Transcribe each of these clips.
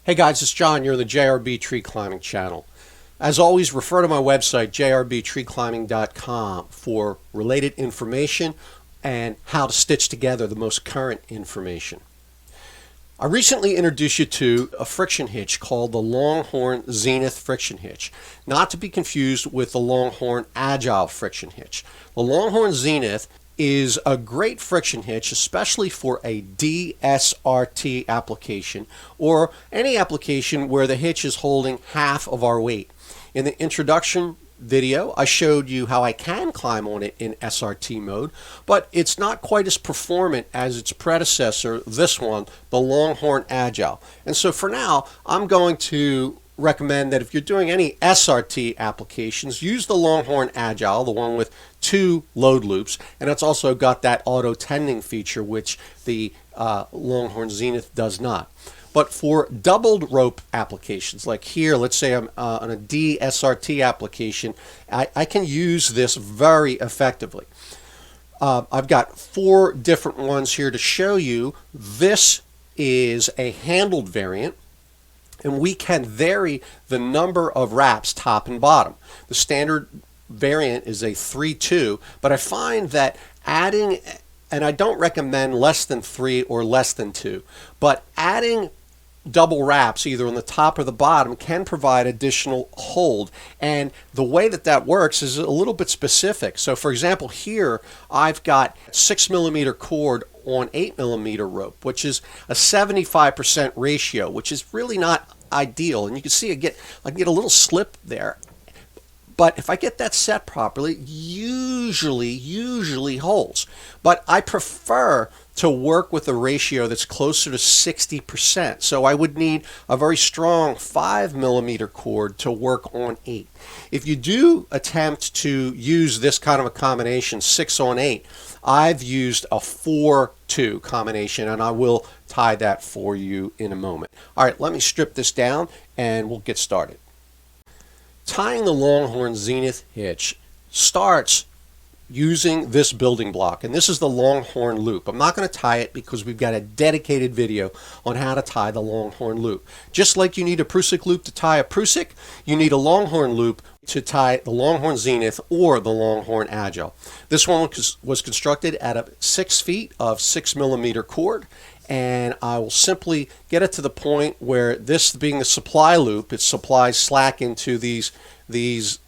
Hey guys, it's John. You're on the JRB Tree Climbing channel. As always, refer to my website, jrbtreeclimbing.com, for related information and how to stitch together the most current information. I recently introduced you to a friction hitch called the Longhorn Zenith friction hitch, not to be confused with the Longhorn Agile friction hitch. The Longhorn Zenith is a great friction hitch, especially for a DSRT application or any application where the hitch is holding half of our weight. In the introduction video, I showed you how I can climb on it in SRT mode, but it's not quite as performant as its predecessor, this one, the Longhorn Agile. And so for now, I'm going to recommend that if you're doing any SRT applications, use the Longhorn Agile, the one with 2 load loops, and it's also got that auto tending feature which the Longhorn Zenith does not. But for doubled rope applications, like here, let's say I'm on a DSRT application, I can use this very effectively. I've got 4 different ones here to show you. This is a handled variant, and we can vary the number of wraps top and bottom. The standard variant is a 3-2, but I find that adding, and I don't recommend less than 3 or less than 2, but adding double wraps either on the top or the bottom can provide additional hold, and the way that that works is a little bit specific. So for example, here I've got 6mm cord on 8mm rope, which is a 75% ratio, which is really not ideal, and you can see I get a little slip there. But if I get that set properly, usually holds. But I prefer to work with a ratio that's closer to 60%. So I would need a very strong 5mm cord to work on 8. If you do attempt to use this kind of a combination, 6 on 8, I've used a 4-2 combination, and I will tie that for you in a moment. All right, let me strip this down and we'll get started. Tying the Longhorn Zenith hitch starts using this building block, and this is the Longhorn loop. I'm not going to tie it because we've got a dedicated video on how to tie the Longhorn loop. Just like you need a Prusik loop to tie a Prusik, you need a Longhorn loop to tie the Longhorn Zenith or the Longhorn Agile. This one was constructed at 6 feet of 6mm cord, and I will simply get it to the point where, this being the supply loop, it supplies slack into these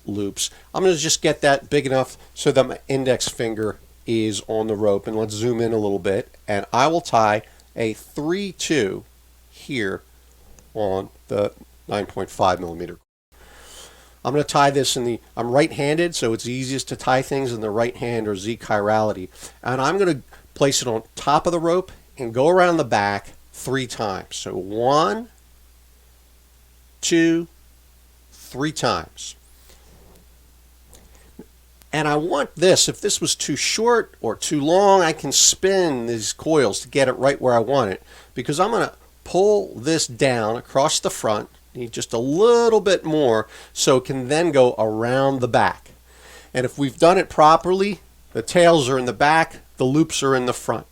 loops. I'm going to just get that big enough so that my index finger is on the rope, and let's zoom in a little bit, and I will tie a 3-2 here on the 9.5mm. I'm going to tie this I'm right-handed, so it's easiest to tie things in the right hand, or Z chirality, and I'm going to place it on top of the rope and go around the back 3 times. So 1, 2, 3 times. And I want this, if this was too short or too long, I can spin these coils to get it right where I want it, because I'm going to pull this down across the front, need just a little bit more, so it can then go around the back. And if we've done it properly, the tails are in the back, the loops are in the front.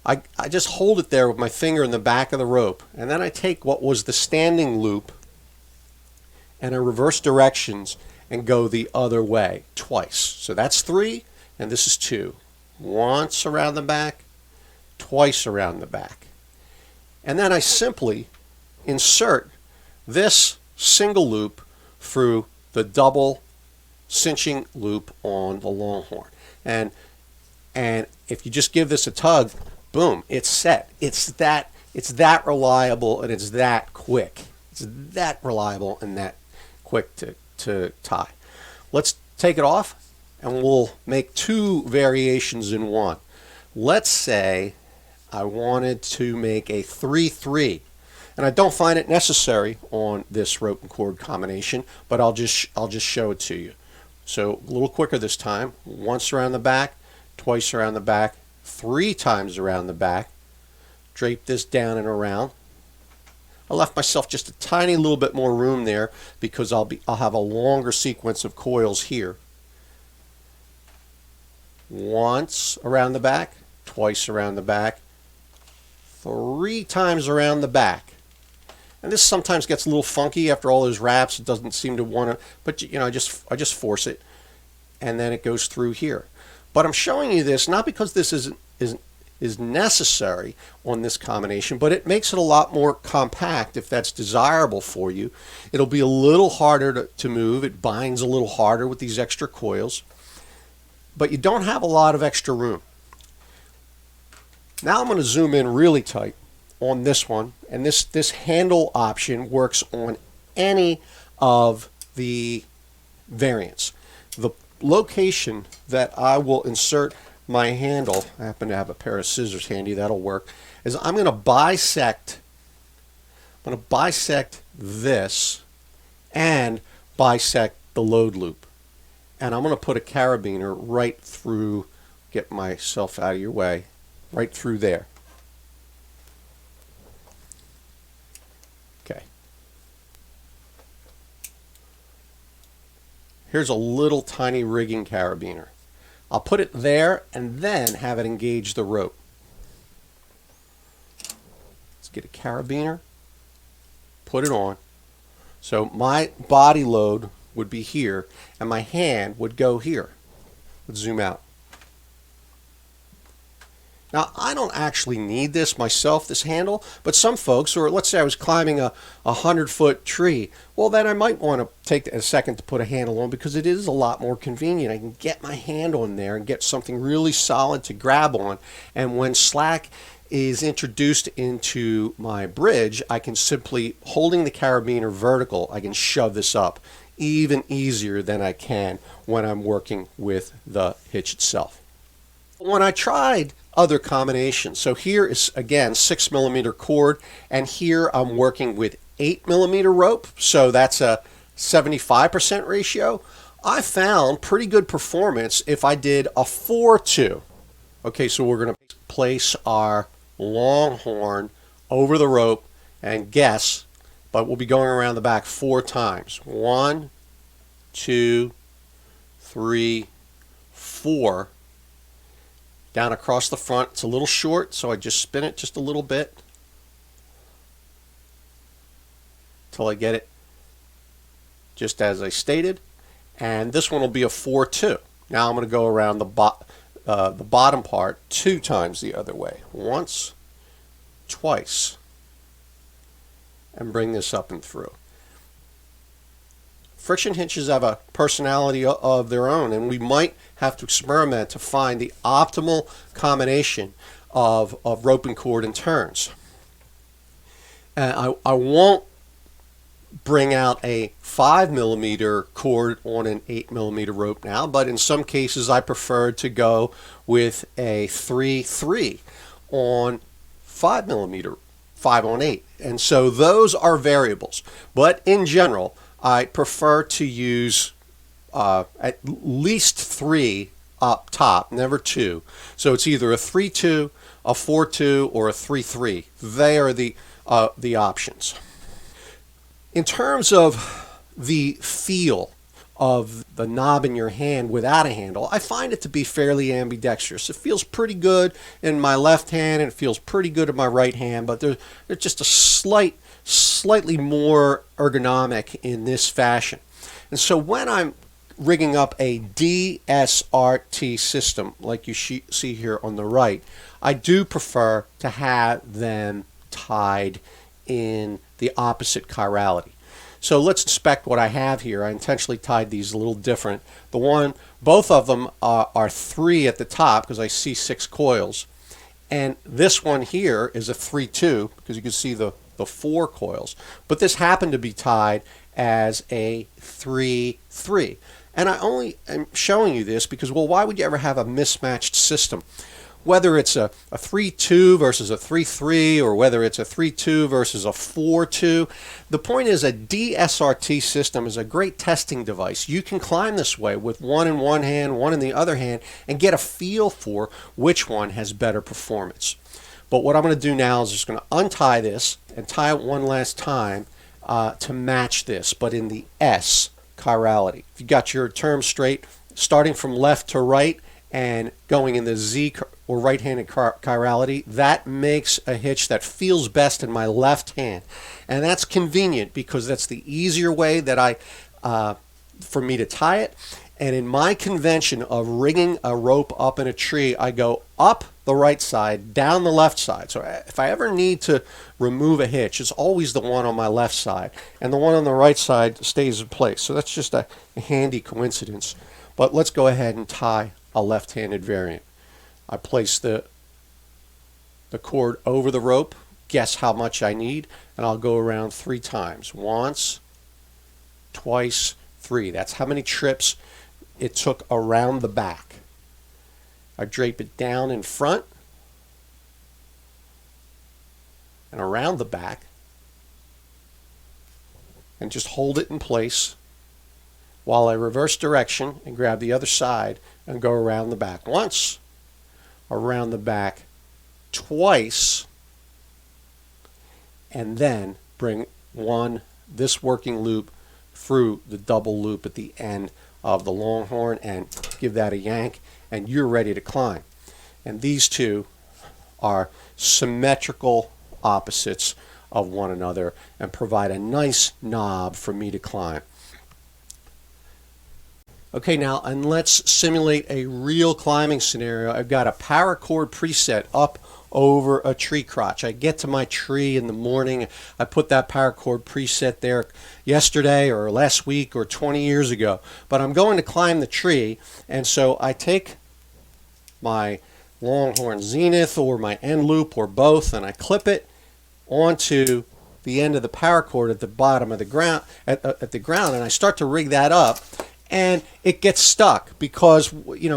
I just hold it there with my finger in the back of the rope, and then I take what was the standing loop and I reverse directions and go the other way twice. So that's 3, and this is 2. Once around the back, twice around the back. And then I simply insert this single loop through the double cinching loop on the Longhorn. And if you just give this a tug, boom, it's set. It's that reliable, and it's that quick. It's that reliable and that quick to tie. Let's take it off, and we'll make 2 variations in one. Let's say I wanted to make a 3-3, and I don't find it necessary on this rope and cord combination, but I'll just show it to you. So a little quicker this time. Once around the back, twice around the back, 3 times around the back. Drape this down and around. I left myself just a tiny little bit more room there because I'll have a longer sequence of coils here. Once around the back, twice around the back, 3 times around the back. And this sometimes gets a little funky after all those wraps. It doesn't seem to want to, but you know, I just force it, and then it goes through here. But I'm showing you this not because this is necessary on this combination, but it makes it a lot more compact if that's desirable for you. It'll be a little harder to move. It binds a little harder with these extra coils, but you don't have a lot of extra room. Now I'm going to zoom in really tight on this one, and this handle option works on any of the variants. The location that I will insert my handle, I happen to have a pair of scissors handy, that'll work, is I'm going to bisect this and bisect the load loop. And I'm going to put a carabiner right through, get myself out of your way, right through there. Okay. Here's a little tiny rigging carabiner. I'll put it there and then have it engage the rope. Let's get a carabiner, put it on. So my body load would be here and my hand would go here. Let's zoom out. Now, I don't actually need this myself, this handle, but some folks, or let's say I was climbing a 100-foot tree, well, then I might want to take a second to put a handle on because it is a lot more convenient. I can get my hand on there and get something really solid to grab on, and when slack is introduced into my bridge, I can simply, holding the carabiner vertical, I can shove this up even easier than I can when I'm working with the hitch itself. When I tried other combinations, so here is again 6mm cord, and here I'm working with 8mm rope, so that's a 75% ratio. I found pretty good performance if I did a 4-2. Okay, so we're going to place our Longhorn over the rope and guess, but we'll be going around the back 4 times. 1, 2, 3, 4. Down across the front. It's a little short, so I just spin it just a little bit till I get it just as I stated. And this one will be a 4-2. Now I'm going to go around the bottom part 2 times the other way. Once, twice, and bring this up and through. Friction hitches have a personality of their own, and we might have to experiment to find the optimal combination of rope and cord and turns. I won't bring out a 5mm cord on an 8mm rope now, but in some cases I prefer to go with a 3-3 on 5mm, 5-on-8. And so those are variables, but in general I prefer to use at least 3 up top, never 2. So it's either a 3-2, a 4-2, or a 3-3. They are the options. In terms of the feel of the knob in your hand without a handle, I find it to be fairly ambidextrous. It feels pretty good in my left hand and it feels pretty good in my right hand, but there's just a slightly more ergonomic in this fashion. And so when I'm rigging up a DSRT system like you see here on the right, I do prefer to have them tied in the opposite chirality. So let's inspect what I have here. I intentionally tied these a little different. Both of them are 3 at the top because I see 6 coils, and this one here is a 3-2 because you can see the 4 coils, but this happened to be tied as a 3-3. And I only am showing you this because, well, why would you ever have a mismatched system? Whether it's a 3-2 versus a 3-3, or whether it's a 3-2 versus a 4-2, the point is a DSRT system is a great testing device. You can climb this way with one in one hand, one in the other hand, and get a feel for which one has better performance. But what I'm going to do now is just going to untie this and tie it one last time to match this, but in the S chirality. If you got your terms straight, starting from left to right, and going in the Z or right-handed chirality, that makes a hitch that feels best in my left hand. And that's convenient because that's the easier way that for me to tie it. And in my convention of rigging a rope up in a tree, I go up the right side, down the left side. So if I ever need to remove a hitch, it's always the one on my left side, and the one on the right side stays in place. So that's just a handy coincidence. But let's go ahead and tie a left-handed variant. I place the cord over the rope, guess how much I need, and I'll go around 3 times. Once, twice, 3. That's how many trips it took around the back. I drape it down in front and around the back and just hold it in place while I reverse direction and grab the other side and go around the back once, around the back twice, and then bring this working loop through the double loop at the end of the Longhorn and give that a yank, and you're ready to climb. And these two are symmetrical opposites of one another and provide a nice knob for me to climb. Okay, now, and let's simulate a real climbing scenario. I've got a paracord preset up over a tree crotch. I get to my tree in the morning. I put that paracord preset there yesterday or last week or 20 years ago. But I'm going to climb the tree, and so I take my Longhorn Zenith or my end loop or both, and I clip it onto the end of the paracord at the bottom of the ground, at the ground, and I start to rig that up. And it gets stuck because,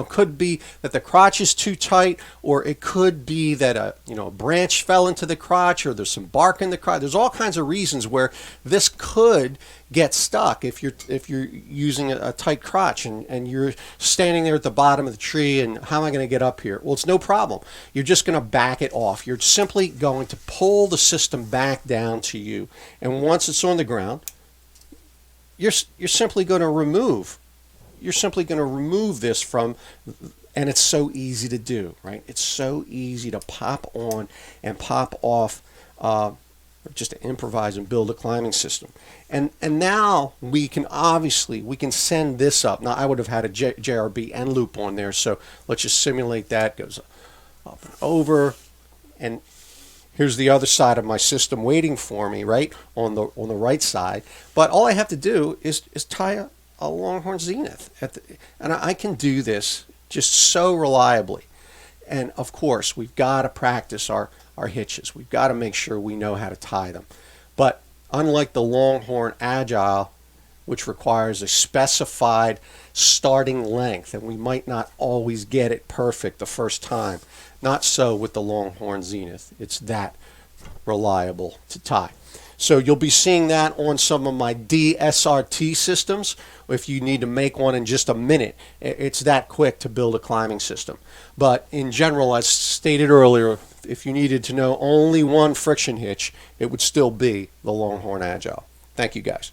could be that the crotch is too tight, or it could be that a branch fell into the crotch, or there's some bark in the crotch. There's all kinds of reasons where this could get stuck if you're using a tight crotch and you're standing there at the bottom of the tree, and how am I going to get up here? Well, it's no problem. You're just going to back it off. You're simply going to pull the system back down to you, and once it's on the ground, you're simply going to remove this from, and it's so easy to do, right? It's so easy to pop on and pop off, just to improvise and build a climbing system. And now we can send this up. Now I would have had a JRB end loop on there, so let's just simulate that. Goes up and over, and here's the other side of my system waiting for me, right, on the right side. But all I have to do is tie a Longhorn Zenith. And I can do this just so reliably. And of course, we've got to practice our hitches. We've got to make sure we know how to tie them. But unlike the Longhorn Agile, which requires a specified starting length, and we might not always get it perfect the first time, not so with the Longhorn Zenith. It's that reliable to tie. So you'll be seeing that on some of my DSRT systems. If you need to make one in just a minute, it's that quick to build a climbing system. But in general, as stated earlier, if you needed to know only one friction hitch, it would still be the Longhorn Agile. Thank you, guys.